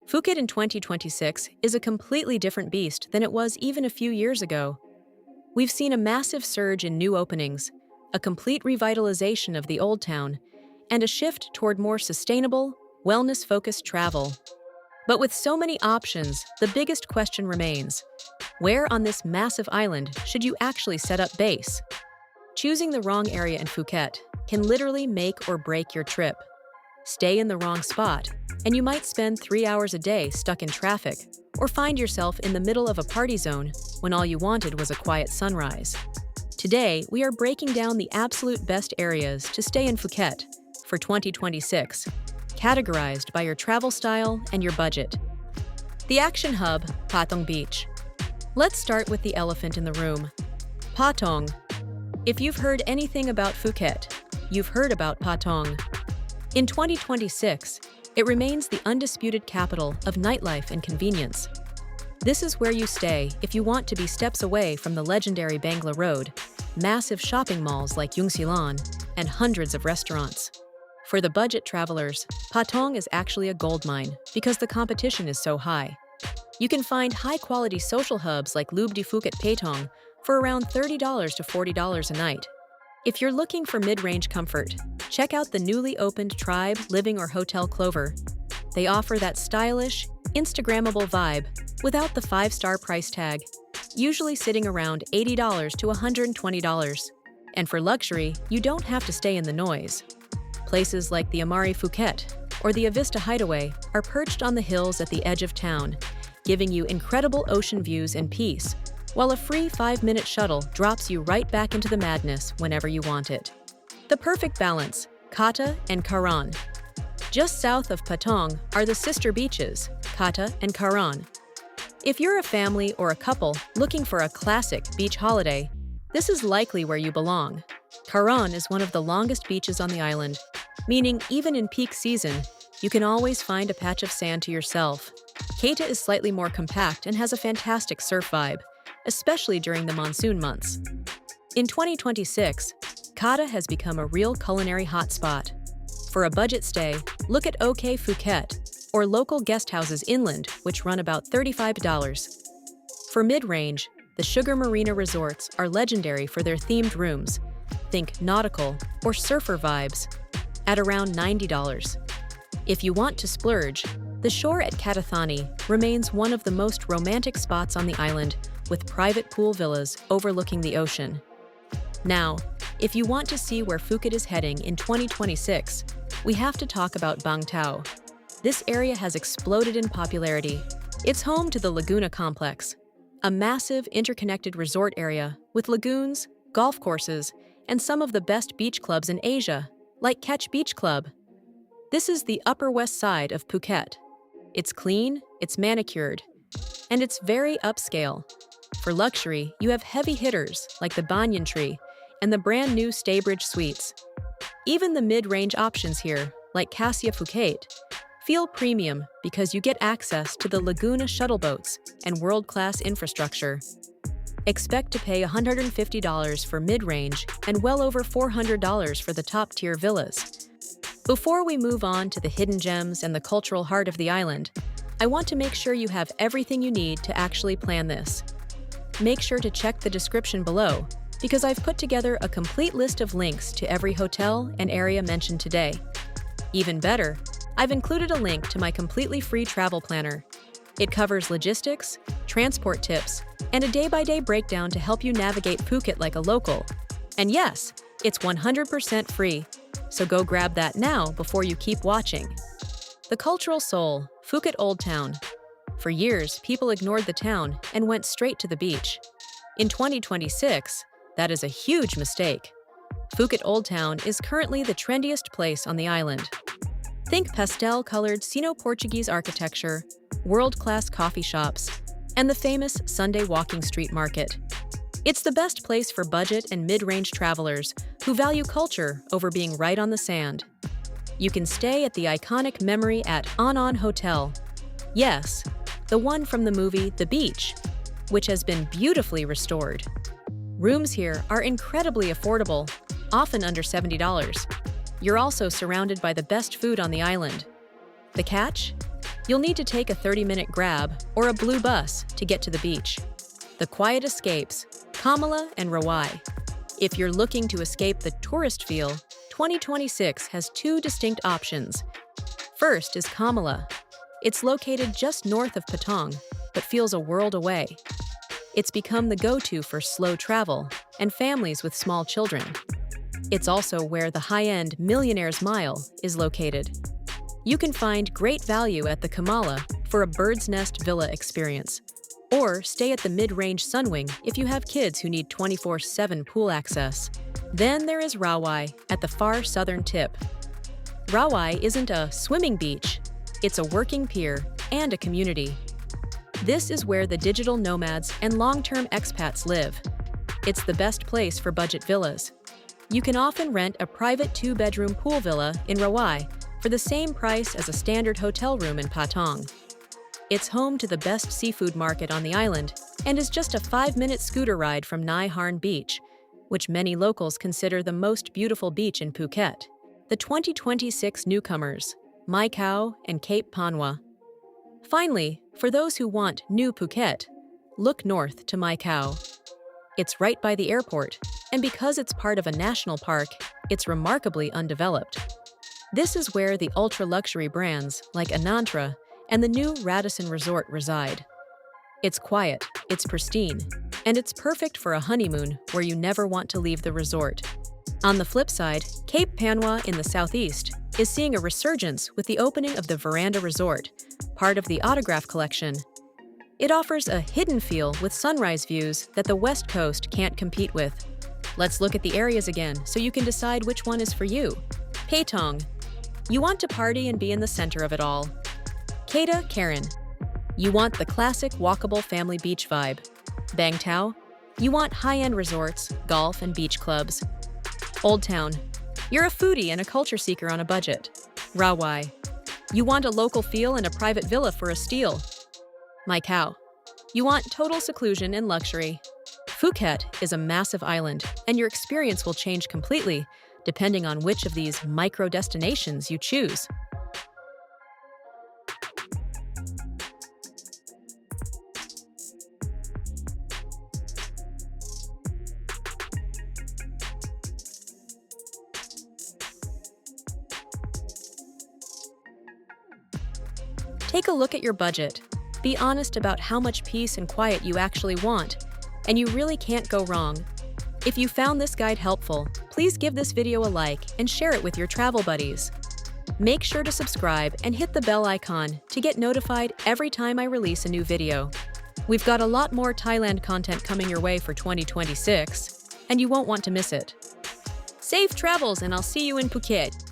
Phuket in 2026 is a completely different beast than it was even a few years ago. We've seen a massive surge in new openings, a complete revitalization of the old town, and a shift toward more sustainable, wellness-focused travel. But with so many options, the biggest question remains: where on this massive island should you actually set up base? Choosing the wrong area in Phuket can literally make or break your trip. Stay in the wrong spot, and you might spend 3 hours a day stuck in traffic, or find yourself in the middle of a party zone when all you wanted was a quiet sunrise. Today, we are breaking down the absolute best areas to stay in Phuket for 2026, categorized by your travel style and your budget. The action hub, Patong Beach. Let's start with the elephant in the room. Patong. If you've heard anything about Phuket, you've heard about Patong. In 2026, it remains the undisputed capital of nightlife and convenience. This is where you stay if you want to be steps away from the legendary Bangla Road, massive shopping malls like Yungsilan, and hundreds of restaurants. For the budget travelers, Patong is actually a goldmine because the competition is so high. You can find high-quality social hubs like Lube di Phuket Patong for around $30 to $40 a night. If you're looking for mid-range comfort, check out the newly opened Tribe Living or Hotel Clover. They offer that stylish, Instagrammable vibe without the 5-star price tag, usually sitting around $80 to $120. And for luxury, you don't have to stay in the noise. Places like the Amari Phuket or the Avista Hideaway are perched on the hills at the edge of town, giving you incredible ocean views and peace, while a free 5-minute shuttle drops you right back into the madness whenever you want it. The perfect balance, Kata and Karon. Just south of Patong are the sister beaches, Kata and Karon. If you're a family or a couple looking for a classic beach holiday, this is likely where you belong. Karon is one of the longest beaches on the island, meaning even in peak season, you can always find a patch of sand to yourself. Kata is slightly more compact and has a fantastic surf vibe, especially during the monsoon months. In 2026, Kata has become a real culinary hotspot. For a budget stay, look at OK Phuket or local guest houses inland, which run about $35. For mid-range, the Sugar Marina resorts are legendary for their themed rooms. Think nautical or surfer vibes at around $90. If you want to splurge, the shore at Kata remains one of the most romantic spots on the island, with private pool villas overlooking the ocean. Now, if you want to see where Phuket is heading in 2026, we have to talk about Bang Tao. This area has exploded in popularity. It's home to the Laguna complex, a massive interconnected resort area with lagoons, golf courses, and some of the best beach clubs in Asia, like Catch Beach Club. This is the Upper West Side of Phuket. It's clean, it's manicured, and it's very upscale. For luxury, you have heavy hitters like the Banyan Tree and the brand new Staybridge Suites. Even the mid-range options here, like Cassia Phuket, feel premium because you get access to the Laguna shuttle boats and world-class infrastructure. Expect to pay $150 for mid-range and well over $400 for the top-tier villas. Before we move on to the hidden gems and the cultural heart of the island, I want to make sure you have everything you need to actually plan this. Make sure to check the description below, because I've put together a complete list of links to every hotel and area mentioned today. Even better, I've included a link to my completely free travel planner. It covers logistics, transport tips, and a day-by-day breakdown to help you navigate Phuket like a local. And yes, it's 100% free, so go grab that now before you keep watching. The cultural soul, Phuket Old Town. For years, people ignored the town and went straight to the beach. In 2026, that is a huge mistake. Phuket Old Town is currently the trendiest place on the island. Think pastel-colored Sino-Portuguese architecture, world-class coffee shops, and the famous Sunday walking street market. It's the best place for budget and mid-range travelers who value culture over being right on the sand. You can stay at the iconic memory at Anon Hotel. Yes, the one from the movie The Beach, which has been beautifully restored. Rooms here are incredibly affordable, often under $70. You're also surrounded by the best food on the island. The catch? You'll need to take a 30-minute grab or a blue bus to get to the beach. The quiet escapes, Kamala and Rawai. If you're looking to escape the tourist feel, 2026 has two distinct options. First is Kamala. It's located just north of Patong, but feels a world away. It's become the go-to for slow travel and families with small children. It's also where the high-end Millionaire's Mile is located. You can find great value at the Kamala for a bird's nest villa experience, or stay at the mid-range Sunwing if you have kids who need 24/7 pool access. Then there is Rawai at the far southern tip. Rawai isn't a swimming beach, it's a working pier and a community. This is where the digital nomads and long-term expats live. It's the best place for budget villas. You can often rent a private 2-bedroom pool villa in Rawai for the same price as a standard hotel room in Patong. It's home to the best seafood market on the island and is just a 5-minute scooter ride from Nai Harn Beach, which many locals consider the most beautiful beach in Phuket. The 2026 newcomers, Khao and Cape Panwa. Finally, for those who want new Phuket, look north to Khao. It's right by the airport, and because it's part of a national park, it's remarkably undeveloped. This is where the ultra-luxury brands like Anantra and the new Radisson Resort reside. It's quiet, it's pristine, and it's perfect for a honeymoon where you never want to leave the resort. On the flip side, Cape Panwa in the southeast is seeing a resurgence with the opening of the Veranda Resort, part of the Autograph Collection. It offers a hidden feel with sunrise views that the West Coast can't compete with. Let's look at the areas again so you can decide which one is for you. Patong. You want to party and be in the center of it all. Kata, Karon. You want the classic walkable family beach vibe. Bang Tao. You want high-end resorts, golf, and beach clubs. Old Town. You're a foodie and a culture seeker on a budget. Rawai. You want a local feel and a private villa for a steal. Khao. You want total seclusion and luxury. Phuket is a massive island, and your experience will change completely depending on which of these micro-destinations you choose. Take a look at your budget. Be honest about how much peace and quiet you actually want, and you really can't go wrong. If you found this guide helpful, please give this video a like and share it with your travel buddies. Make sure to subscribe and hit the bell icon to get notified every time I release a new video. We've got a lot more Thailand content coming your way for 2026, and you won't want to miss it. Safe travels, and I'll see you in Phuket!